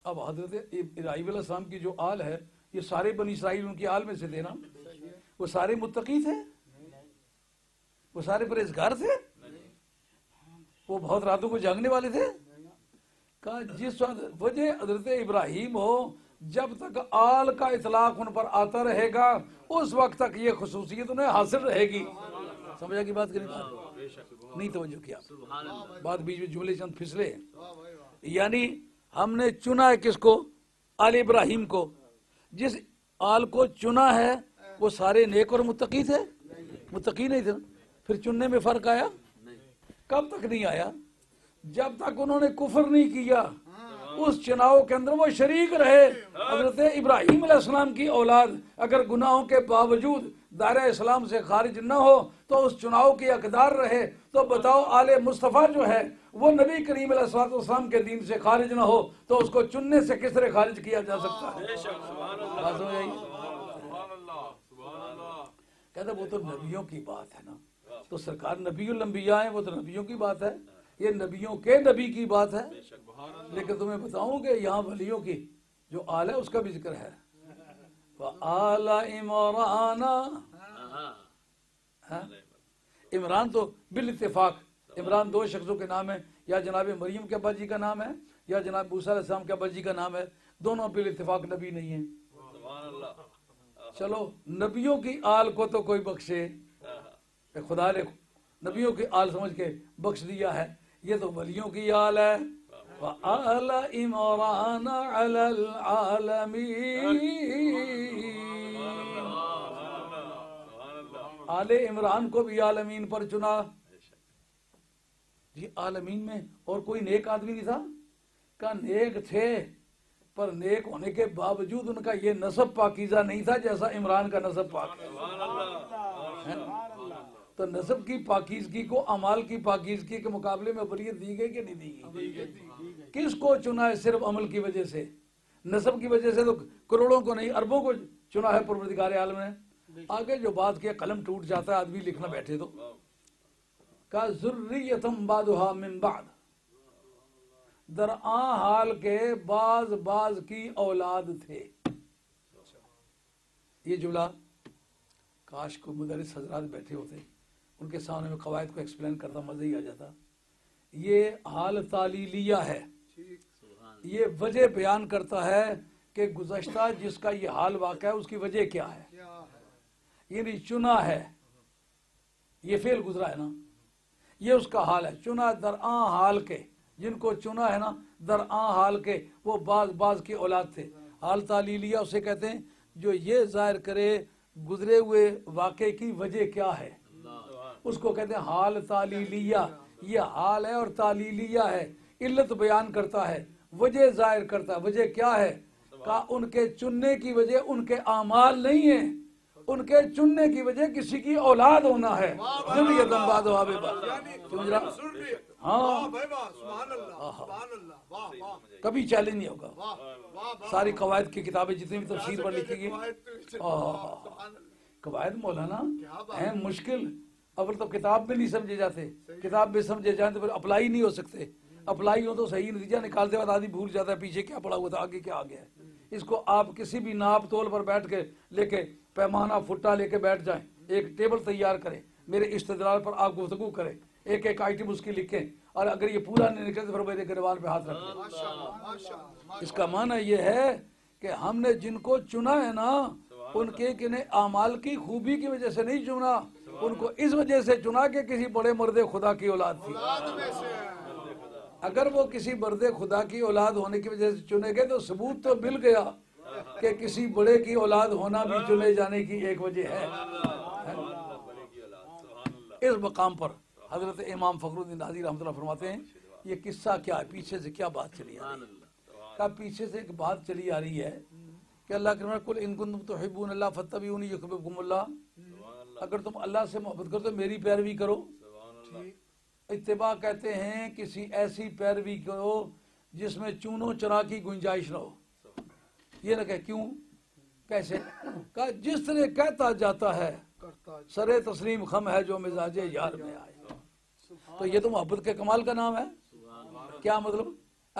اب حضرت ابراہیم علیہ السلام کی جو آل ہے یہ سارے بنی اسرائیل ان کی آل میں سے تھے نا، وہ سارے متقی تھے، وہ سارے پرہیزگار تھے، وہ بہت راتوں کو جاگنے والے تھے. کہا جس وجہ حضرت ابراہیم ہو، جب تک آل کا اطلاق ان پر آتا رہے گا اس وقت تک یہ خصوصیت انہیں حاصل رہے گی. سمجھا کی بات کریں؟ نہیں توجہ کیا، بات بیچ میں جملے چند پھسلے. یعنی ہم نے چنا ہے کس کو؟ آل ابراہیم کو. جس آل کو چنا ہے وہ سارے نیک اور متقی تھے؟ متقی نہیں تھے. پھر چننے میں فرق آیا؟ کب تک نہیں آیا؟ جب تک انہوں نے کفر نہیں کیا، اس چناؤ کے اندر وہ شریک رہے. حضرت ابراہیم علیہ السلام کی اولاد اگر گناہوں کے باوجود دائرہ اسلام سے خارج نہ ہو تو اس چناؤ کی حقدار رہے، تو بتاؤ آل مصطفیٰ جو ہے وہ نبی کریم علیہ السلام کے دین سے خارج نہ ہو تو اس کو چننے سے کس طرح خارج کیا جا سکتا ہے؟ بات ہو جائے گی. کہتا وہ تو نبیوں کی بات ہے نا، تو سرکار نبی الانبیاء ہیں، وہ تو نبیوں کی بات ہے، یہ نبیوں کے نبی کی بات ہے. لیکن تمہیں بتاؤں کہ یہاں ولیوں کی جو آل ہے اس کا بھی ذکر ہے. وآل عمران، عمران تو بالاتفاق عمران دو شخصوں کے نام ہے، یا جناب مریم کے ابا جی کا نام ہے یا جناب موسیٰ علیہ السلام کے ابا جی کا نام ہے. دونوں بالاتفاق نبی نہیں ہیں. چلو نبیوں کی آل کو تو کوئی بخشے، خدا نے نبیوں کی آل سمجھ کے بخش دیا ہے. یہ تو ولیوں کی آل ہے. وآل عمران علی العالمین، آل عمران کو بھی عالمین پر چنا. جی عالمین میں اور کوئی نیک آدمی نہیں تھا؟ کہا نیک تھے، پر نیک ہونے کے باوجود ان کا یہ نسب پاکیزہ نہیں تھا جیسا عمران کا نسب پاک ہے. تو نسب کی پاکیزگی کو اعمال کی پاکیزگی کے مقابلے میں اولیت دی گئی کہ نہیں دی گئی؟ کس کو چنا ہے؟ صرف عمل کی وجہ سے. نسب کی وجہ سے تو کروڑوں کو نہیں اربوں کو چنا ہے پروردگار عالم نے. آگے جو بات کیا قلم ٹوٹ جاتا ہے آدمی لکھنا بیٹھے تو. کہا ذریتم بعضھا من بعض، درآں حال کے بعض کی اولاد تھے. یہ جملہ کاش کو مدرس حضرات بیٹھے ہوتے، ان کے سامنے میں قواعد کو ایکسپلین کرتا مزہ ہی آ جاتا. یہ حال تعلیلیہ ہے، یہ وجہ بیان کرتا ہے کہ گزشتہ جس کا یہ حال واقع ہے اس کی وجہ کیا ہے. یعنی چنا ہے، یہ فعل گزرا ہے نا، یہ اس کا حال ہے. چنا درآں حال کے، جن کو چنا ہے نا درآں حال کے وہ بعض کی اولاد تھے. حال تعلیلیہ اسے کہتے ہیں جو یہ ظاہر کرے گزرے ہوئے واقعے کی وجہ کیا ہے، اس کو کہتے ہیں حال تعلیلیہ. یہ حال ہے اور تعلیلیہ ہے، علت بیان کرتا ہے، وجہ ظاہر کرتا ہے. وجہ کیا ہے؟ کہ ان کے چننے کی وجہ ان کے اعمال نہیں ہیں، ان کے چننے کی وجہ کسی کی اولاد ہونا ہے. ذریتم بعضھا من بعض. سمجھ رہا؟ ہاں کبھی چیلنج نہیں ہوگا. ساری قواعد کی کتابیں جتنی بھی تفسیر پر لکھی گئی، قواعد مولانا ہیں مشکل. اول تو کتاب میں نہیں سمجھے جاتے، کتاب میں سمجھے جائیں تو پھر اپلائی نہیں ہو سکتے. اپلائی ہو تو صحیح نتیجہ نکالتے وقت آدمی بھول جاتا ہے پیچھے کیا پڑا ہوا تھا آگے کیا آ گیا ہے. اس کو آپ کسی بھی ناپ تول پر بیٹھ کے لے کے پیمانہ فٹا لے کے بیٹھ جائیں، ایک ٹیبل تیار کریں، میرے استدلال پر آپ گفتگو کریں، ایک ایک آئٹم اس کی لکھیں، اور اگر یہ پورا نہیں نکلے تو پھر میرے گریبان پہ ہاتھ رکھیں. اس کا معنی یہ ہے کہ ہم نے جن کو چنا ہے نا ان کے کنہیں اعمال کی خوبی کی وجہ سے نہیں چنا، ان کو اس وجہ سے چنا کہ کسی بڑے مرد خدا کی اولاد تھی. اگر وہ کسی مرد خدا کی اولاد ہونے کی وجہ سے چنے گئے تو ثبوت تو مل گیا کہ کسی بڑے کی اولاد ہونا بھی چنے جانے کی ایک وجہ ہے. اس مقام پر حضرت امام فخر الدین رازی رحمۃ اللہ فرماتے ہیں یہ قصہ کیا ہے، پیچھے سے کیا بات چلی آ رہی ہے. کہا پیچھے سے ایک بات چلی آ رہی ہے کہ اللہ کے فرمایا قل ان کنتم تحبون اللہ فاتبعونی یحببکم اللہ. اگر تم اللہ سے محبت کرو تو میری پیروی کرو. اتباع کہتے ہیں کسی ایسی پیروی کرو جس میں چونو چرا کی گنجائش نہ ہو. یہ نہ کہ کیوں کیسے، کہا جس طرح کہتا جاتا ہے سرے تسلیم خم ہے جو مزاج یار میں آئے. تو یہ تو محبت کے کمال کا نام ہے. کیا مطلب؟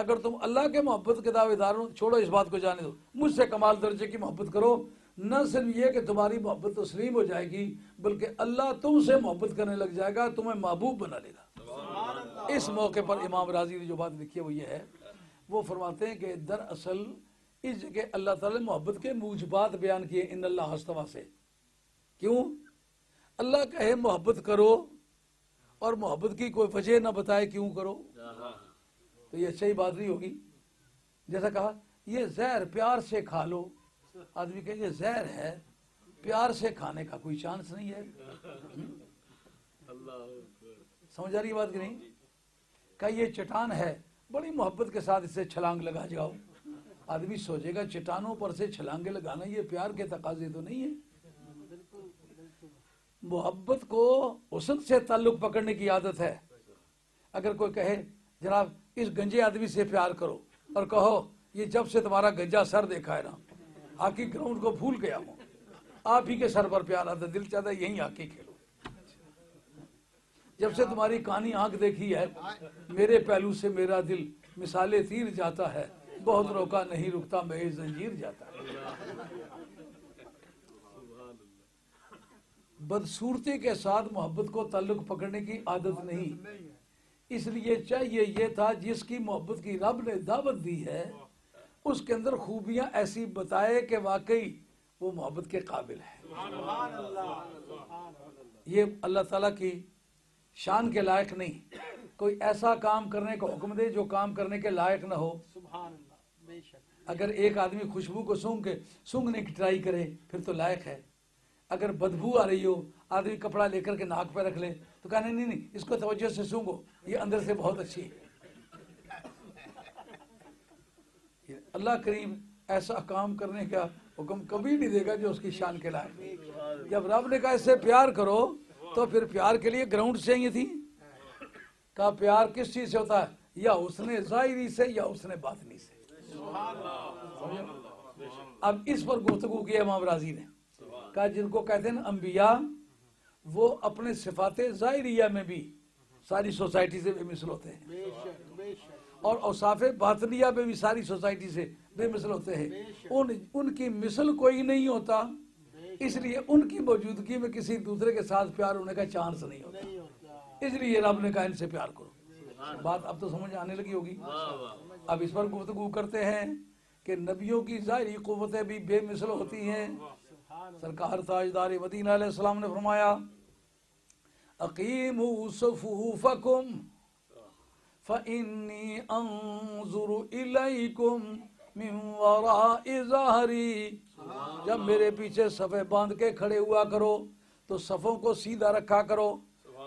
اگر تم اللہ کے محبت کے دعوے دار ہو، چھوڑو اس بات کو، جانے دو، مجھ سے کمال درجے کی محبت کرو، نہ صرف یہ کہ تمہاری محبت تسلیم ہو جائے گی، بلکہ اللہ تم سے محبت کرنے لگ جائے گا، تمہیں محبوب بنا لے گا۔ اس موقع پر امام راضی نے جو بات لکھی ہے وہ یہ ہے، وہ فرماتے ہیں کہ دراصل اس جگہ اللہ تعالیٰ نے محبت کے موجبات بیان کیے ان اللہ استویٰ سے۔ کیوں؟ اللہ کہے محبت کرو اور محبت کی کوئی وجہ نہ بتائے کیوں کرو، تو یہ صحیح بات نہیں ہوگی۔ جیسا کہا یہ زہر پیار سے کھا لو، آدمی کہ یہ زہر ہے، پیار سے کھانے کا کوئی چانس نہیں ہے۔ سمجھ آ رہی بات کہ نہیں؟ کہ یہ چٹان ہے، بڑی محبت کے ساتھ اسے چھلانگ لگا جاؤ، آدمی سوچے گا چٹانوں پر سے چھلانگیں لگانا یہ پیار کے تقاضے تو نہیں ہے۔ محبت کو حسن سے تعلق پکڑنے کی عادت ہے۔ اگر کوئی کہے جناب اس گنجے آدمی سے پیار کرو، اور کہو یہ جب سے تمہارا گنجا سر دیکھا ہے نا، ہاکی گراؤنڈ کو بھول گیا ہوں، آپ ہی کے سر پر پیار آتا، دل چاہتا ہے یہیں ہاکی کھیلو، جب سے تمہاری کہانی آنکھ دیکھی ہے، میرے پہلو سے میرا دل مثالے تیر جاتا ہے، بہت روکا نہیں رکتا میں زنجیر جاتا ہے۔ بدصورتی کے ساتھ محبت کو تعلق پکڑنے کی عادت نہیں، اس لیے چاہیے یہ تھا جس کی محبت کی رب نے دعوت دی ہے اس کے اندر خوبیاں ایسی بتائے کہ واقعی وہ محبت کے قابل ہے۔ یہ اللہ تعالیٰ کی شان کے لائق نہیں، کوئی ایسا کام کرنے کا حکم دے جو کام کرنے کے لائق نہ ہو۔ اگر ایک آدمی خوشبو کو سونگنے کی ٹرائی کرے پھر تو لائق ہے، اگر بدبو آ رہی ہو آدمی کپڑا لے کر کے ناک پہ رکھ لے تو کہنا نہیں اس کو توجہ سے سونگو، یہ اندر سے بہت اچھی ہے۔ اللہ کریم ایسا کام کرنے کا حکم کبھی نہیں دے گا جو اس کی شان کے لائق۔ جب رب نے کہا اس سے پیار کرو تو پھر پیار کے لیے گراؤنڈ چاہیے تھی۔ کہا پیار کس چیز سے ہوتا ہے؟ یا حسن ظاہری سے یا حسن باطنی سے۔ اب اس پر گفتگو کی امام راضی نے کہا جن کو کہتے ہیں انبیاء، وہ اپنے صفات ظاہریہ میں بھی ساری سوسائٹی سے بے مثل ہوتے ہیں، اور اوصاف باطنیہ میں بھی ساری سوسائٹی سے بے مثل ہوتے ہیں، ان کی مثل کوئی نہیں ہوتا، اس لیے ان کی موجودگی میں کسی دوسرے کے ساتھ پیار ہونے کا چانس نہیں ہوتا، اس لیے رب نے کہا ان سے پیار کرو۔ بات اب تو سمجھ آنے لگی ہوگی۔ اب اس پر گفتگو کرتے ہیں کہ نبیوں کی ظاہری قوتیں بھی بے مثل ہوتی ہیں۔ سرکار تاجدار مدینہ علیہ السلام نے فرمایا اقیموا صفوفکم فإنی انظر الیکم من وراء ظہری، جب میرے پیچھے صفیں باندھ کے کھڑے ہوا کرو تو صفوں کو سیدھا رکھا کرو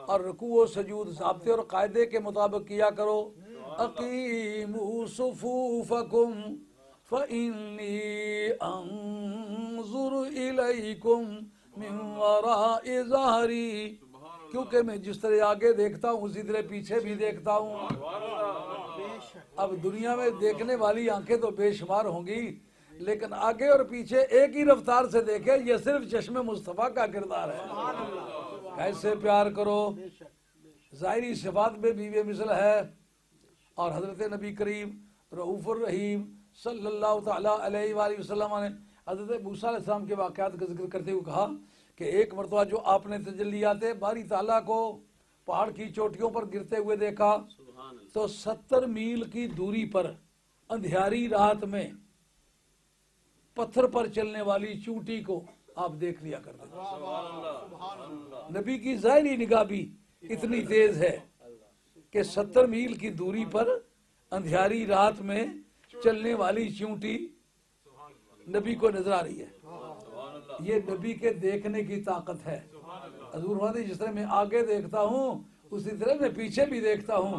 اور رکوع و سجود ضابطے اور قاعدے کے مطابق کیا کرو۔ اقیموا صفوفکم فإنی انظر الیکم من وراء ظہری، کیونکہ میں جس طرح آگے دیکھتا ہوں اسی طرح پیچھے بھی دیکھتا ہوں۔ اب دنیا میں دیکھنے والی آنکھیں تو بے شمار ہوں گی، لیکن آگے اور پیچھے ایک ہی رفتار سے دیکھے، یہ صرف چشم مصطفیٰ کا کردار ہے۔ کیسے پیار کرو، ظاہری صفات میں بھی بے مثل ہے، اور حضرت نبی کریم رؤوف الرحیم صلی اللہ تعالیٰ علیہ وآلہ وسلم نے حضرت موسیٰ علیہ السلام کے واقعات کا ذکر کرتے ہوئے کہا کہ ایک مرتبہ جو آپ نے تجلیات باری تعالیٰ کو پہاڑ کی چوٹیوں پر گرتے ہوئے دیکھا تو 70 میل کی دوری پر اندھیاری رات میں پتھر پر چلنے والی چونٹی کو آپ دیکھ لیا کرتے تھے۔ نبی کی ظاہری نگاہ بھی اتنی تیز ہے کہ 70 میل کی دوری پر اندھیاری رات میں چلنے والی چونٹی نبی کو نظر آ رہی ہے۔ یہ نبی کے دیکھنے کی طاقت ہے۔ حضور فرماتے ہیں جس طرح میں آگے دیکھتا ہوں اسی طرح میں پیچھے بھی دیکھتا ہوں۔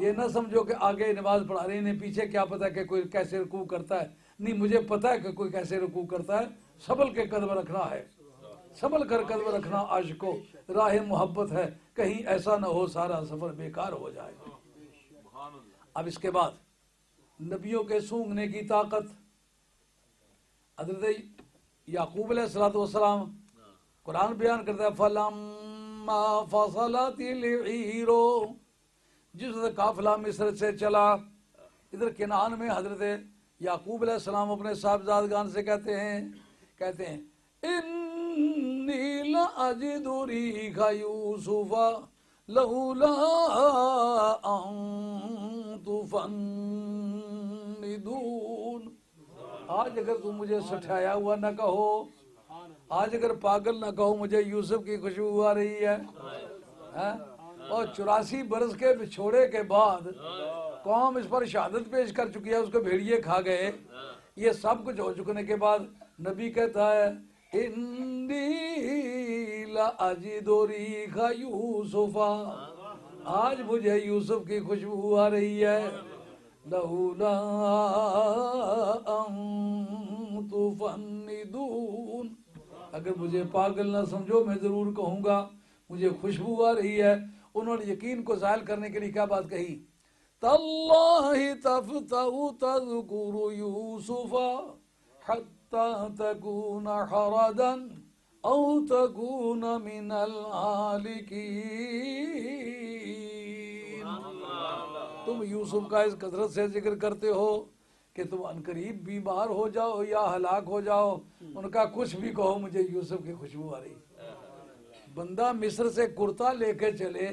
یہ نہ سمجھو کہ آگے نماز پڑھا رہے ہیں پیچھے کیا پتا کہ کوئی کیسے رکوع کرتا ہے، نہیں، مجھے پتا ہے کہ کوئی کیسے رکوع کرتا ہے۔ سنبھل کے قدم رکھنا ہے، سنبھل کر قدم رکھنا عاشقو، راہ محبت ہے، کہیں ایسا نہ ہو سارا سفر بیکار ہو جائے۔ اب اس کے بعد نبیوں کے سونگنے کی طاقت، حضرت یعقوب علیہ السلام قرآن بیان کرتا ہے فَلَمَّا فَصَلَتِ الْعِیرُ، جس قافلہ مصر سے چلا، ادھر کنعان میں حضرت یعقوب علیہ السلام اپنے صاحبزادگان سے کہتے ہیں انی لاجد ریح یوسف لولا ان تفندون. آج اگر تم مجھے سٹھایا ہوا نہ کہو، آج اگر پاگل نہ کہو، مجھے یوسف کی خوشبو آ رہی ہے. اور 84 برس کے بچھوڑے کے بعد قوم اس پر شہادت پیش کر چکی ہے، اس کو بھیڑیے کھا گئے. یہ سب کچھ ہو چکنے کے بعد نبی کہتا ہے انی لاجد ریح یوسف، آج مجھے یوسف کی خوشبو آ رہی ہے. لولا ان تفندون، اگر مجھے پاگل نہ سمجھو میں ضرور کہوں گا مجھے خوشبو آ رہی ہے. انہوں نے یقین کو ظاہر کرنے کے لیے کیا بات کہی؟ تاللہ تفتأ تذکر یوسف حتی تکون حردا او تکون من الہالکین. تم یوسف کا اس کثرت سے ذکر کرتے ہو کہ تم عنقریب بیمار ہو جاؤ یا ہلاک ہو جاؤ. ان کا کچھ بھی کہو مجھے یوسف کی خوشبو آ رہی. بندہ مصر سے کرتا لے کے چلے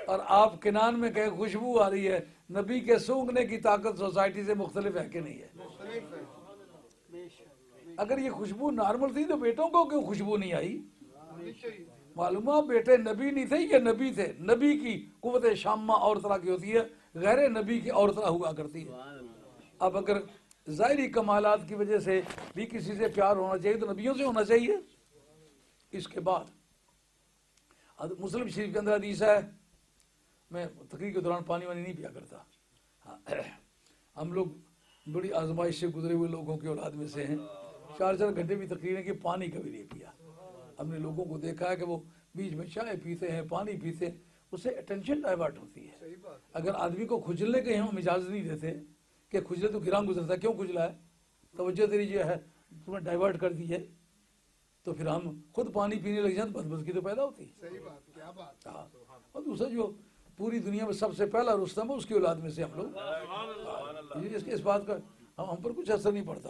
اور آپ کنان میں کہے خوشبو آ رہی ہے. نبی کے سونگھنے کی طاقت سوسائٹی سے مختلف ہے کہ نہیں ہے؟ اگر یہ خوشبو نارمل تھی تو بیٹوں کو کیوں خوشبو نہیں آئی؟ معلوم ہے بیٹے نبی نہیں تھے، یہ نبی تھے. نبی کی قوت شامہ اور طرح کی ہوتی ہے، غیر نبی کی اور طرح ہوا کرتی ہے. اب اگر ظاہری کمالات کی وجہ سے بھی کسی سے پیار ہونا چاہیے تو نبیوں سے ہونا چاہیے. اس کے بعد مسلم شریف کے اندر حدیث ہے، میں تقریر کے دوران پانی وانی نہیں پیا کرتا. ہم لوگ بڑی آزمائش سے گزرے ہوئے لوگوں کی اولاد میں سے ہیں. 4 گھنٹے بھی تقریریں کی پانی کبھی نہیں پیا. ہم نے لوگوں کو دیکھا ہے کہ وہ بیچ میں چائے پیتے ہیں، پانی پیتے ہیں، اس سے اٹینشن ڈائیورٹ ہوتی ہے. اگر آدمی کو کھجلنے کے ہم اجازت نہیں دیتے کہ کھجلے تو گراں گزرتا ہے، کیوں کھجلا ہے، توجہ تیری جو ہے تمہیں ڈائیورٹ کر دی ہے، تو پھر ہم خود پانی پینے لگ جائیں، بس کی تو پیدا ہوتی ہے. اور دوسرا جو پوری دنیا میں سب سے پہلا رستم ہے، اس کی اولاد میں سے ہم لوگ. اس بات کا ہم پر کچھ اثر نہیں پڑتا.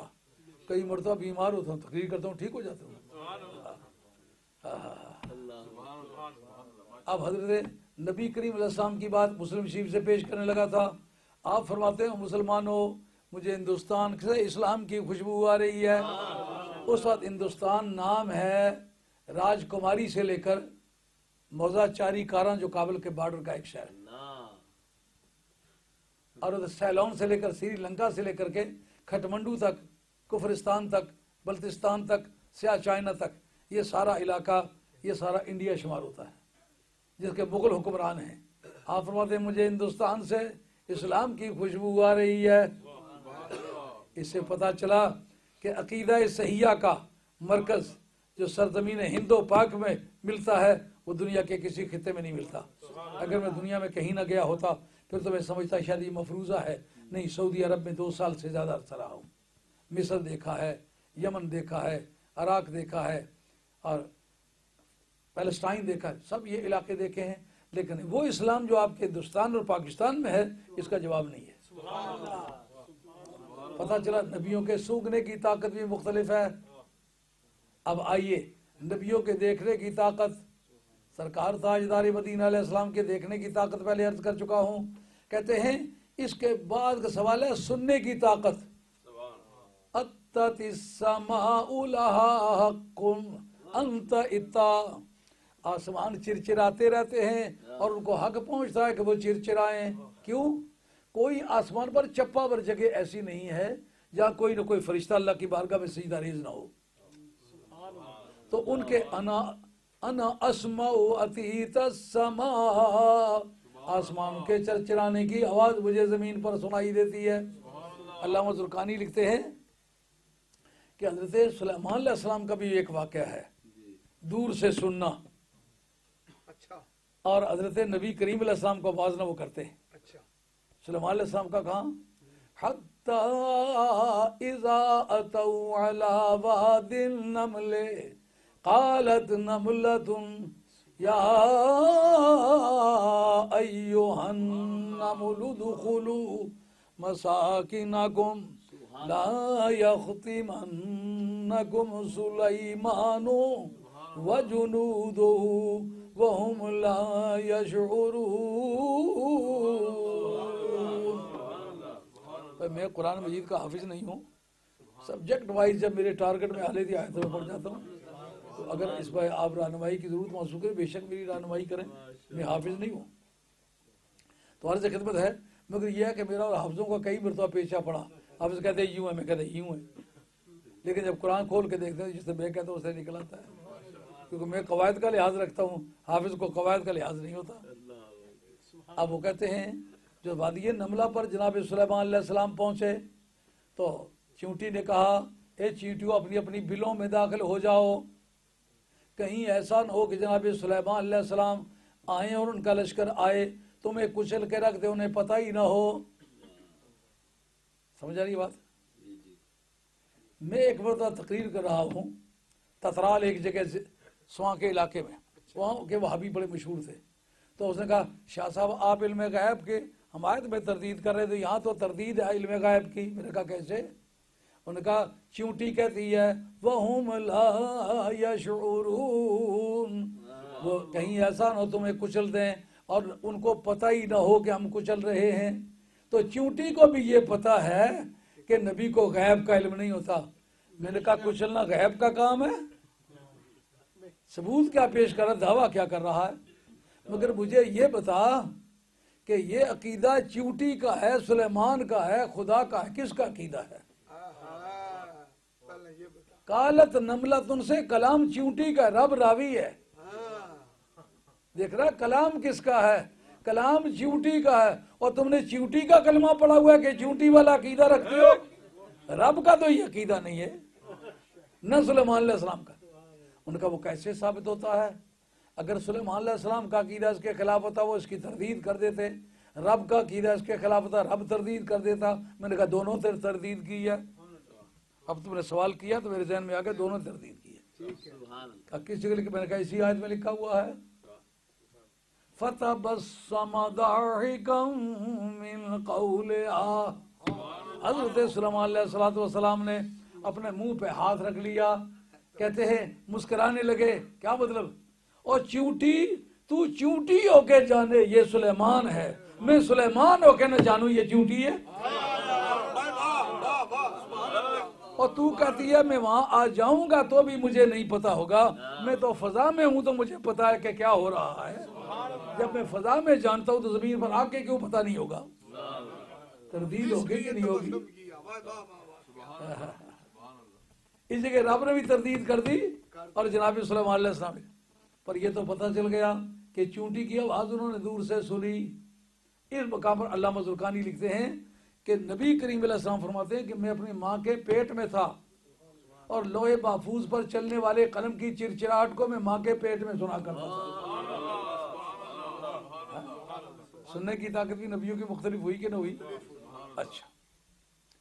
کئی مرتبہ بیمار ہوتا ہوں، تقریر کرتا ہوں، ٹھیک ہو جاتا ہوں. اب حضرت نبی کریم علیہ السلام کی بات مسلم شریف سے پیش کرنے لگا تھا. آپ فرماتے ہیں مسلمانوں مجھے ہندوستان سے اسلام کی خوشبو آ رہی ہے. اس وقت ہندوستان نام ہے راج کماری سے لے کر موزہ چاری کاراں جو کابل کے بارڈر کا ایک شہر، اور سیلون سے لے کر سری لنکا سے لے کر کے کھٹمنڈو تک، کفرستان تک، بلتستان تک، سیاہ چائنا تک، یہ سارا علاقہ، یہ سارا انڈیا شمار ہوتا ہے جس کے مغل حکمران ہیں. آپ فرماتے ہیں مجھے ہندوستان سے اسلام کی خوشبو آ رہی ہے. اس سے پتہ چلا کہ عقیدہ صحیحہ کا مرکز جو سرزمین ہند و پاک میں ملتا ہے وہ دنیا کے کسی خطے میں نہیں ملتا. اگر میں دنیا میں کہیں نہ گیا ہوتا پھر تو میں سمجھتا شاید یہ مفروضہ ہے. نہیں، سعودی عرب میں 2 سال سے زیادہ عرصہ رہا ہوں. مصر دیکھا ہے، یمن دیکھا ہے، عراق دیکھا ہے، اور پیلسٹائن دیکھا ہے. سب یہ علاقے دیکھے ہیں، لیکن وہ اسلام جو آپ کے ہندوستان اور پاکستان میں ہے اس کا جواب نہیں ہے. پتہ چلا نبیوں کے سونگھنے کی طاقت بھی مختلف ہے. اب آئیے نبیوں کے دیکھنے کی طاقت، سرکار تاجدار مدینہ علیہ السلام کے دیکھنے کی طاقت پہلے عرض کر چکا ہوں. کہتے ہیں اس کے بعد کا سوال ہے سننے کی طاقت. اتت السماء لها حق انت اتا، آسمان چرچراتے رہتے ہیں اور ان کو حق پہنچتا ہے کہ وہ چرچرائیں. کیوں؟ کوئی آسمان پر چپا بر جگہ ایسی نہیں ہے جہاں کوئی نہ کوئی فرشتہ اللہ کی بارگاہ میں سجدہ ریز نہ ہو. تو ان کے انا اسمع اتیت السماء، آسمان کے چرچرانے کی آواز مجھے زمین پر سنائی دیتی ہے. علامہ زرقانی لکھتے ہیں کہ حضرت سلیمان علیہ السلام کا بھی ایک واقعہ ہے دور سے سننا، اور حضرت نبی کریم علیہ السلام کو آواز نہ وہ کرتے ہیں. سلیمان علیہ السلام کا کہاں؟ حتی اذا اتوا علی واد النمل قالت نملۃ یا ایھا النمل ادخلوا مساکنکم لا یختمنکم سلیمان وجنودہ وہم لا یشعرون۔ میں قرآن مجید کا حافظ نہیں ہوں، سبجیکٹ وائز جب میرے ٹارگٹ میں آلے دی آیتوں میں پڑھ جاتا ہوں، تو اگر اس پر آپ رہنمائی کی ضرورت محسوس کریں بے شک میری رہنمائی کریں، میں حافظ نہیں ہوں۔ تو عرض خدمت ہے، مگر یہ ہے کہ میرا اور حافظوں کا کئی مرتبہ پیچھا پڑا، حافظ کہتے ہیں یوں ہے، میں کہتے ہیں یوں ہے، لیکن جب قرآن کھول کے دیکھتے ہیں جس سے میں کہتا ہوں اسے نکل آتا ہے، کیونکہ میں قواعد کا لحاظ رکھتا ہوں، حافظ کو قواعد کا لحاظ نہیں ہوتا۔ اب وہ کہتے ہیں جو وادی نملہ پر جناب سلیمان علیہ السلام پہنچے تو چونٹی نے کہا اے چیونٹیوں اپنی اپنی بلوں میں داخل ہو جاؤ، کہیں ایسا نہ ہو کہ جناب سلیمان علیہ السلام آئیں اور ان کا لشکر آئے تمہیں کچل کے رکھ دے، انہیں پتہ ہی نہ ہو۔ سمجھا رہی بات؟ میں ایک مرتبہ تقریر کر رہا ہوں تترال ایک جگہ سواں کے علاقے میں، وہاں کے وہابی بڑے مشہور تھے، تو اس نے کہا شاہ صاحب آپ علم غیب کے ہم آیت میں تردید کر رہے تھے، یہاں تو تردید ہے علم غیب کی۔ میں نے کہا کیسے؟ انہوں نے کہا چونٹی کہتی ہے وَهُمْ لَا يَشْعُرُونَ، وہ کہیں ایسا نہ ہو تمہیں کچل دیں اور ان کو پتہ ہی نہ ہو کہ ہم کچل رہے ہیں۔ تو چونٹی کو بھی یہ پتہ ہے کہ نبی کو غیب کا علم نہیں ہوتا۔ میں نے کہا کچلنا غیب کا کام ہے؟ ثبوت کیا پیش کر رہا ہے، دعویٰ کیا کر رہا ہے؟ مگر مجھے یہ بتا کہ یہ عقیدہ چونٹی کا ہے، سلیمان کا ہے، خدا کا ہے، کس کا عقیدہ ہے؟ قالت نملۃ سے کلام چونٹی کا، رب راوی ہے، دیکھ رہا کلام کس کا ہے؟ کلام چونٹی کا ہے، اور تم نے چونٹی کا کلمہ پڑھا ہوا ہے کہ چونٹی والا عقیدہ رکھتے ہو؟ رب کا تو یہ عقیدہ نہیں ہے، نہ سلیمان علیہ السلام کا۔ ان کا وہ کیسے ثابت ہوتا ہے؟ اگر سلیمان علیہ السلام کا عقیدہ اس کے خلاف ہوتا وہ اس کی تردید کر دیتے، رب کا عقیدہ اس کے خلاف ہوتا رب تردید کر دیتا۔ میں نے کہا دونوں تردید کی ہے۔ اب تم نے سوال کیا تو میرے ذہن میں آ گیا دونوں تردید کی ہے۔ کس جگہ لکھا؟ میں نے کہا اسی آیت میں لکھا ہوا ہے فَتَبَسَّمَ ضَاحِكًا مِّن قَوْلِهَا۔ حضرت سلیمان علیہ السلام نے اپنے منہ پہ ہاتھ رکھ لیا، کہتے ہیں مسکرانے لگے۔ کیا مطلب؟ اور چونٹی تو چونٹی ہو کے جانے یہ سلیمان ہے، میں سلیمان ہو کے نہ جانوں یہ چونٹی ہے۔ اور تو کہتی ہے میں وہاں آ جاؤں گا تو بھی مجھے نہیں پتا ہوگا، میں تو فضا میں ہوں تو مجھے پتا ہے کہ کیا ہو رہا ہے۔ جب میں فضا میں جانتا ہوں تو زمین پر آ کے کیوں پتا نہیں ہوگا؟ تردید ہوگی کہ نہیں ہوگی؟ اس جگہ رب نے بھی تردید کر دی اور جناب سلیمان علیہ السلام نے، پر یہ تو پتہ چل گیا کہ چونٹی کی آواز انہوں نے دور سے سنی۔ اس مقام پر علامہ زرقانی لکھتے ہیں کہ نبی کریم علیہ السلام فرماتے ہیں کہ میں اپنی ماں کے پیٹ میں تھا اور لوح محفوظ پر چلنے والے قلم کی چرچراہٹ کو میں ماں کے پیٹ میں سنا کرتا تھا۔ سننے کی طاقت بھی نبیوں کی مختلف ہوئی کہ نہ ہوئی؟ اچھا،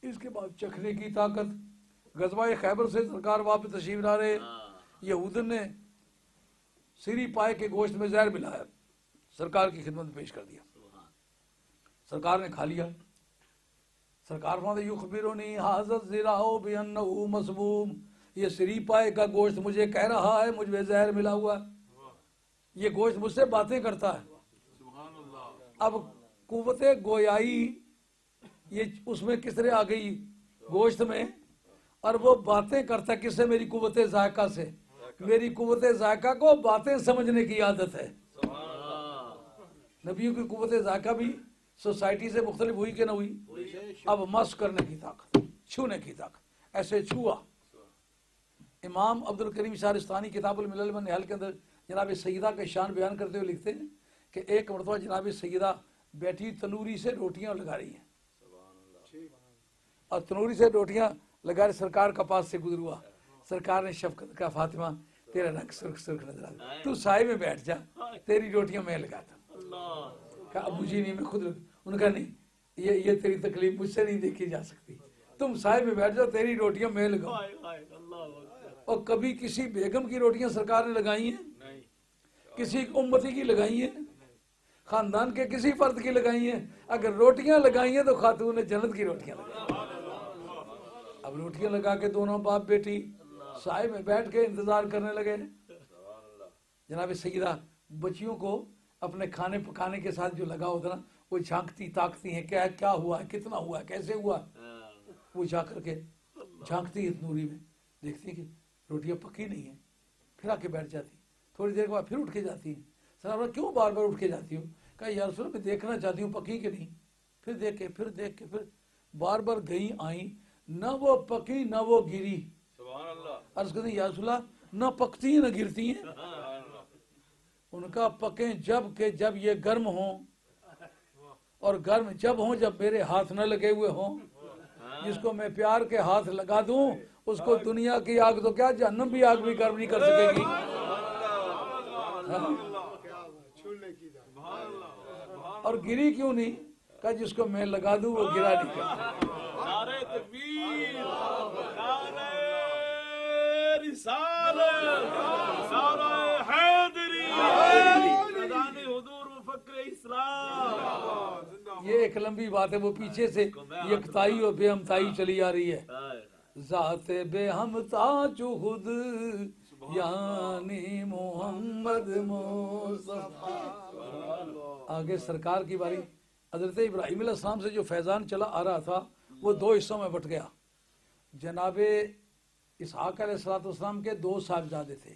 اس کے بعد چکھنے کی طاقت۔ غزوہ خیبر سے سرکار واپس تشریف لا رہے، یہودن نے سری پائے کے گوشت میں زہر ملایا، سرکار کی خدمت میں پیش کر دیا، سرکار نے کھا لیا۔ سرکار فرماتے یخبرنی ھذا الذراع بانہ مسموم، یہ سری پائے کا گوشت مجھے کہہ رہا ہے مجھ میں زہر ملا ہوا ہے، یہ گوشت مجھ سے باتیں کرتا ہے۔ اب قوت گویائی یہ اس میں کس طرح آ گئی گوشت میں، اور وہ باتیں کرتا ہے کس سے؟ میری قوت ذائقہ سے۔ میری قوت ذائقہ کو باتیں سمجھنے کی عادت ہے۔ نبیوں کی قوت ذائقہ بھی سوسائٹی سے مختلف ہوئی کہ نہ ہوئی؟ اب مس کرنے کی طاقت، چھونے کی طاقت، ایسے چھوا۔ امام عبد الکریم شارستانی کتاب الملل میں نحل کے اندر جناب سیدہ کا شان بیان کرتے ہوئے لکھتے ہیں کہ ایک مرتبہ جناب سیدہ بیٹھی تنوری سے روٹیاں لگا رہی ہیں، اور تنوری سے روٹیاں لگا رہے، سرکار کا پاس سے گزر ہوا، سرکار نے شفقت کا فاطمہ تیرا رنگ سرخ سرخ نظر آتا، تو سائے میں بیٹھ جا، تیری روٹیاں میں لگاتا۔ کہا ابو جی نہیں، میں خود ان کا نہیں، یہ تیری تکلیف مجھ سے نہیں دیکھی جا سکتی، تم سائے میں بیٹھ جاؤ، تیری روٹیاں میں لگاؤں۔ اور کبھی کسی بیگم کی روٹیاں سرکار نے لگائی ہیں؟ کسی امتی کی لگائی ہیں؟ خاندان کے کسی فرد کی لگائی ہیں، اگر روٹیاں لگائی ہیں تو خاتون نے جنت کی روٹیاں لگائی۔ اب روٹیاں لگا کے دونوں باپ بیٹی سائے میں بیٹھ کے انتظار کرنے لگے۔ جناب سیدہ بچیوں کو اپنے کھانے پکانے کے ساتھ جو لگا ہوتا نا، وہ جھانکتی تاکتی ہیں کیا ہوا ہے، کتنا ہوا ہے، کیسے ہوا۔ وہ جا کر کے جھانکتی ہے نوری میں، دیکھتی کہ روٹیاں پکی نہیں ہیں، پھر آ کے بیٹھ جاتی، تھوڑی دیر کے بعد پھر اٹھ کے جاتی ہیں۔ صاحب کیوں بار بار اٹھ کے جاتی ہوں؟ کہا یا رسول میں دیکھنا چاہتی ہوں پکی کہ نہیں۔ پھر دیکھ کے پھر بار بار گئی آئیں، نہ وہ پکی نہ وہ گری۔ عرض کرتے ہیں یا رسول اللہ نہ پکتی ہیں نہ گرتی ہیں۔ ان کا پکیں جب یہ گرم ہوں، اور گرم جب ہوں جب میرے ہاتھ نہ لگے ہوئے ہوں۔ جس کو میں پیار کے ہاتھ لگا دوں اس کو دنیا کی آگ تو کیا جہنم بھی آگ بھی گرم نہیں کر سکے گی۔ اور گری کیوں نہیں؟ کہ جس کو میں لگا دوں وہ گرا نہیں کرتا۔ نعرہ تکبیر، نعرہ رسالت، نعرہ حیدری، اذان حضور مفکر اسلام۔ یہ ایک لمبی بات ہے، وہ پیچھے سے یکتائی اور بے ہمتائی چلی آ رہی ہے۔ ذات بے ہمتا جو خود یعنی محمد مصطفیٰ۔ آگے سرکار کی باری۔ حضرت ابراہیم علیہ السلام سے جو فیضان چلا آ رہا تھا وہ دو حصوں میں بٹ گیا۔ جناب اسحاق علیہ السلام کے دو صاحبزادے تھے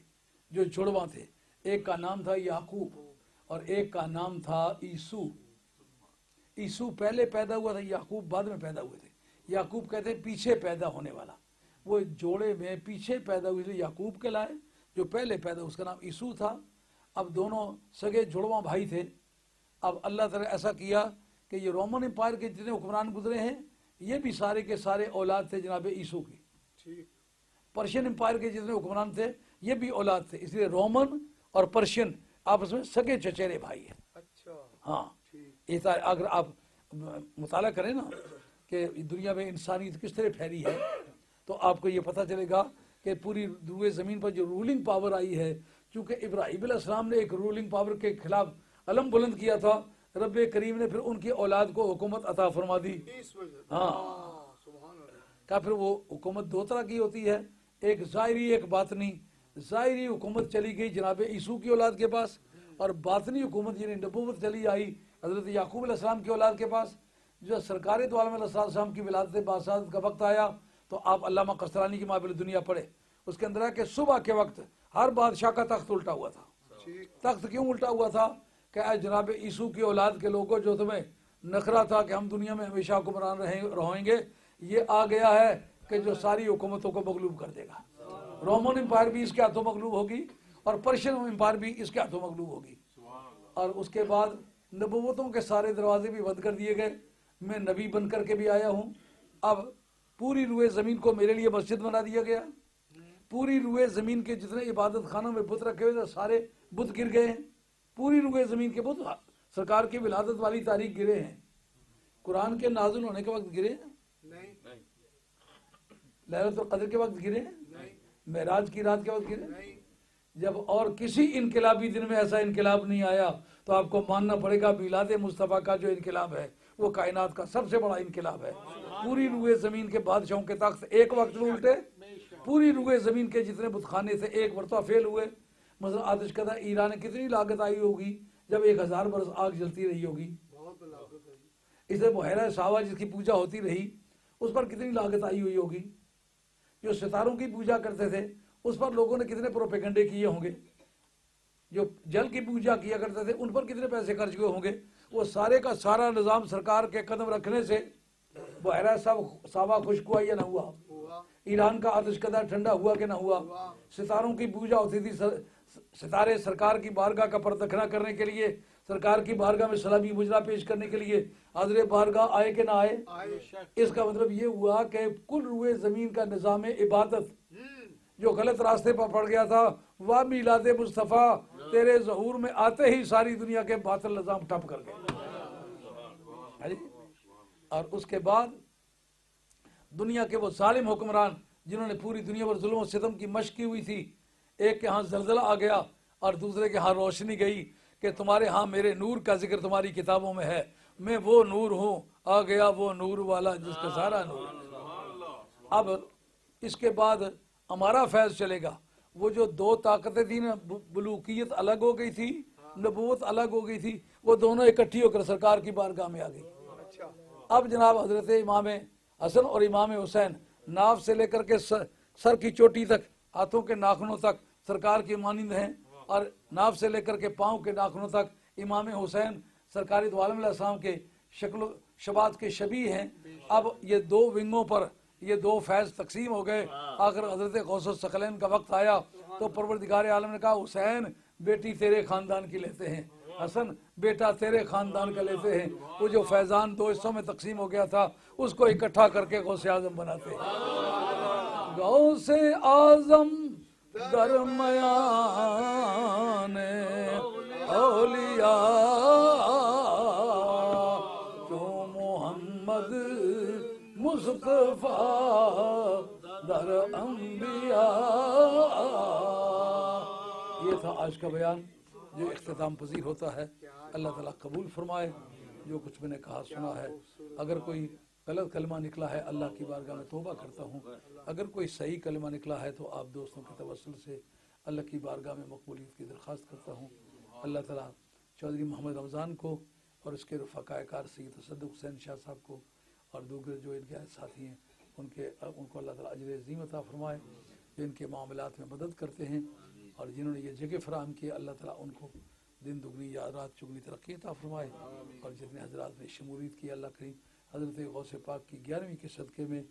جو جڑواں تھے، ایک کا نام تھا یعقوب اور ایک کا نام تھا عیسو۔ عیسو پہلے پیدا ہوا تھا، یعقوب بعد میں پیدا ہوئے تھے۔ یعقوب کہتے ہیں پیچھے پیدا ہونے والا، وہ جوڑے میں پیچھے پیدا ہوئے تھے یعقوب کہلائے، جو پہلے پیدا اس کا نام عیسو تھا۔ اب دونوں سگے جڑواں بھائی تھے۔ اب اللہ تعالیٰ ایسا کیا کہ یہ رومن امپائر کے جتنے حکمران گزرے ہیں یہ بھی سارے کے سارے اولاد تھے جناب عیسو کی۔ پرشین امپائر کے جتنے حکمران تھے یہ بھی اولاد تھے، اس لیے رومن اور پرشین آپس میں سگے چچیرے بھائی ہیں۔ ہاں، اگر آپ مطالعہ کریں نا کہ دنیا میں انسانیت کس طرح پھیلی ہے تو آپ کو یہ پتہ چلے گا کہ پوری روئے زمین پر جو رولنگ پاور آئی ہے، چونکہ ابراہیم علیہ السلام نے ایک رولنگ پاور کے خلاف علم بلند کیا تھا، رب کریم نے پھر ان کی اولاد کو حکومت عطا فرما دی۔ ہاں، کہا پھر وہ حکومت دو طرح کی ہوتی ہے، ایک ظاہری ایک باطنی۔ ظاہری حکومت چلی گئی جناب عیسو کی اولاد کے پاس، اور باطنی حکومت یعنی نبوت چلی آئی حضرت یعقوب علیہ السلام کی اولاد کے پاس۔ جو سرکار دو عالم علیہ السلام کی ولادت باسعادت کا وقت آیا تو آپ علامہ قسطلانی کی مابل دنیا پڑھے، اس کے اندر ہے کہ صبح کے وقت ہر بادشاہ کا تخت الٹا ہوا تھا۔ تخت کیوں الٹا ہوا تھا؟ کہ اے جناب عیسو کی اولاد کے لوگوں جو تمہیں نخرہ تھا کہ ہم دنیا میں ہمیشہ حکمران رہیں گے، یہ آ گیا ہے کہ جو ساری حکومتوں کو مغلوب کر دے گا۔ رومن امپائر بھی اس کے ہاتھوں مغلوب ہوگی اور پرشین امپائر بھی اس کے ہاتھوں مغلوب ہوگی۔ اور اس کے بعد نبوتوں کے سارے دروازے بھی بند کر دیے گئے۔ میں نبی بن کر کے بھی آیا ہوں۔ اب پوری روئے زمین کو میرے لیے مسجد بنا دیا گیا۔ پوری روئے زمین کے جتنے عبادت خانوں میں بت رکھے ہوئے تھے سارے بت گر گئے ہیں۔ پوری روئے زمین کے بت سرکار کی ولادت والی تاریخ گرے ہیں۔ قرآن کے نازل ہونے کے وقت گرے، لیلۃ القدر کے وقت گرے، معراج کی رات کے وقت گرے۔ جب اور کسی انقلابی دن میں ایسا انقلاب نہیں آیا تو آپ کو ماننا پڑے گا میلاد مصطفیٰ کا جو انقلاب ہے وہ کائنات کا سب سے بڑا انقلاب ہے۔ پوری روئے زمین کے بادشاہوں کے تخت ایک وقت میں الٹے، پوری روئے زمین کے جتنے بتخانے تھے ایک مرتبہ فیل ہوئے۔ مثلا آتش کدہ ایران میں کتنی لاگت آئی ہوگی جب 1000 برس آگ جلتی رہی ہوگی۔ اس لیے بحیرہ ساوا جس کی پوجا ہوتی رہی اس پر کتنی لاگت آئی ہوئی ہوگی۔ جو ستاروں کی پوجا کرتے تھے اس پر لوگوں نے کتنے پروپیگنڈے کیے ہوں گے۔ جو جل کی پوجا کیا کرتے تھے ان پر کتنے پیسے خرچ ہوئے ہوں گے۔ وہ سارے کا سارا نظام سرکار کے قدم رکھنے سے بحیرہ ساوا خشک ہوا یا نہ ہوا، ایران کا آتش کدہ ٹھنڈا ہوا کہ نہ ہوا، ستاروں کی پوجا ہوتی تھی، ستارے سرکار کی بارگاہ کا پردکھنا کرنے کے لیے، سرکار کی بارگاہ میں سلامی مجرا پیش کرنے کے لیے حاضر بارگاہ آئے کہ نہ آئے۔ اس کا مطلب یہ ہوا کہ کل روئے زمین کا نظام عبادت جو غلط راستے پر پڑ گیا تھا، وہ میلاد مصطفیٰ تیرے ظہور میں آتے ہی ساری دنیا کے باطل نظام ٹھپ کر گئے۔ اور اس کے بعد دنیا کے وہ ظالم حکمران جنہوں نے پوری دنیا پر ظلم و ستم کی مشق کی ہوئی تھی، ایک کے ہاں زلزلہ آ گیا اور دوسرے کے ہاں روشنی گئی کہ تمہارے ہاں میرے نور کا ذکر تمہاری کتابوں میں ہے، میں وہ نور ہوں، آ گیا وہ نور والا جس کا سارا نور ہے۔ اب اس کے بعد ہمارا فیض چلے گا۔ وہ جو دو طاقتیں تھیں نا، بلوکیت الگ ہو گئی تھی، نبوت الگ ہو گئی تھی، وہ دونوں اکٹھی ہو کر سرکار کی بارگاہ میں آ گئی۔ اب جناب حضرت امام حسن اور امام حسین ناف سے لے کر کے سر کی چوٹی تک، ہاتھوں کے ناخنوں تک سرکار کی مانند ہیں، اور ناف سے لے کر کے پاؤں کے ناخنوں تک امام حسین سرکاری دو عالم علیہ السلام کے شکل و شبات کے شبیہ ہیں۔ اب یہ دو ونگوں پر یہ دو فیض تقسیم ہو گئے۔ آخر حضرت غوث الثقلین کا وقت آیا تو پروردگار عالم نے کہا حسین بیٹی تیرے خاندان کی لیتے ہیں، حسن بیٹا تیرے خاندان کا لیتے ہیں۔ وہ جو فیضان دو حصوں میں تقسیم ہو گیا تھا اس کو اکٹھا کر کے غوث اعظم بناتے ہیں۔ غوث اعظم درمیان اولیاء جو محمد مصطفیٰ در انبیاء۔ یہ تھا آج کا بیان جو اختتام پذیر ہوتا ہے۔ اللہ تعالیٰ قبول فرمائے جو کچھ میں نے کہا سنا ہے۔ اگر کوئی غلط کلمہ نکلا ہے اللہ کی بارگاہ میں توبہ کرتا ہوں، اگر کوئی صحیح کلمہ نکلا ہے تو آپ دوستوں کے توسل سے اللہ کی بارگاہ میں مقبولیت کی درخواست کرتا ہوں۔ اللہ تعالیٰ چودھری محمد رمضان کو اور اس کے رفقائے کار سید تصدق حسین شاہ صاحب کو اور دوسرے جو ان کے ساتھی ہیں ان کو اللہ تعالیٰ اجر عظیم عطا فرمائے، جو ان کے معاملات میں مدد کرتے ہیں اور جنہوں نے یہ جگہ فراہم کی، اللہ تعالیٰ ان کو دن دگنی یا رات چگنی ترقی عطا فرمائے، اور جتنے حضرات نے شمولیت کی اللہ کریم حضرت غوث پاک کی 11ویں کے صدقے میں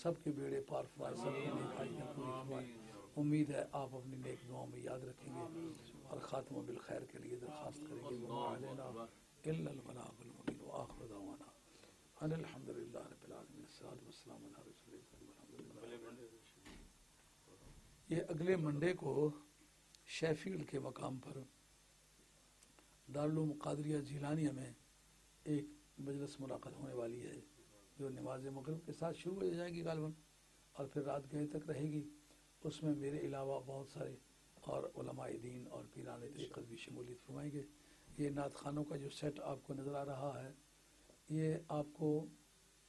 سب کے بیڑے پار فرمائے، سب کی نیکیاں پوری فرمائے۔ امید ہے آپ اپنی نیک دعاؤں میں یاد رکھیں گے اور خاتمہ بالخیر کے لیے درخواست کریں گے۔ وما علینا الا البلاغ المبین وآخر دعوانا ان الحمد للہ رب العالمین، الصلاۃ والسلام علی رسول اللہ۔ یہ اگلے منڈے کو شیفیلڈ کے مقام پر دارالعلوم قادریہ جیلانیہ میں ایک مجلس منعقد ہونے والی ہے، جو نماز مغرب کے ساتھ شروع ہو جائے گی غالباً، اور پھر رات گہے تک رہے گی۔ اس میں میرے علاوہ بہت سارے اور علماء دین اور پیران طریقت بھی شمولیت فرمائیں گے۔ یہ نعت خوانوں کا جو سیٹ آپ کو نظر آ رہا ہے، یہ آپ کو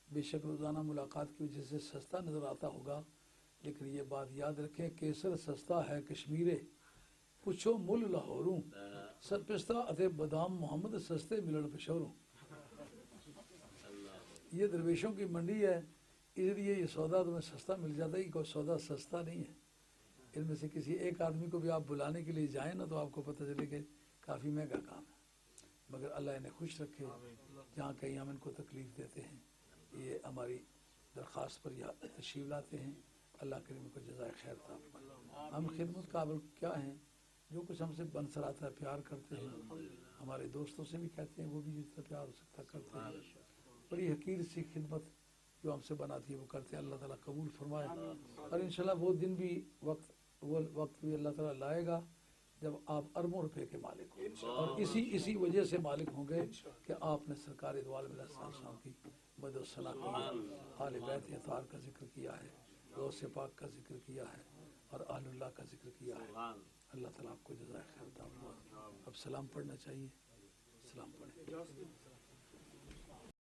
بے شک روزانہ ملاقات کی وجہ سے سستا نظر آتا ہوگا، لیکن یہ بات یاد رکھیں کیسر سستا ہے کشمیرے، پوچھو مل لاہوروں، سب پستہ اتے بادام محمد سستے ملن پشوروں۔ یہ درویشوں کی منڈی ہے، اس لیے یہ سودا تمہیں سستا مل جاتا ہے، کوئی سودا سستا نہیں ہے۔ ان میں سے کسی ایک آدمی کو بھی آپ بلانے کے لیے جائیں نا تو آپ کو پتہ چلے کہ کافی مہنگا کام ہے، مگر اللہ انہیں خوش رکھے جہاں کہیں ہم ان کو تکلیف دیتے ہیں، یہ ہماری درخواست پر یا تشریف لاتے ہیں۔ اللہ کریم کو جزائے خیر عطا فرمائے۔ ہم خدمت قابل کیا ہیں، جو کچھ ہم سے بنسر آتا ہے پیار کرتے ہیں، ہمارے دوستوں سے بھی کہتے ہیں وہ بھی جتنا پیار ہو سکتا کرتے ہیں۔ بڑی حقیر سی خدمت جو ہم سے بناتی ہے وہ کرتے ہیں، اللہ تعالیٰ قبول فرمائے۔ اور انشاءاللہ وہ دن بھی وہ وقت بھی اللہ تعالیٰ لائے گا جب آپ اربوں روپے کے مالک ہوں گے، اور اسی وجہ سے مالک ہوں گے کہ آپ نے سرکار دو عالم علیہ السلام کی مد و ثنا کی ہے، آل بیت اطہار کا ذکر کیا ہے، غوث پاک کا ذکر کیا ہے، اور اہل اللہ کا ذکر کیا ہے۔ اللہ تعالیٰ آپ کو جزائے خیر عطا فرمائے۔ اب سلام پڑھنا چاہیے، سلام پڑھیں۔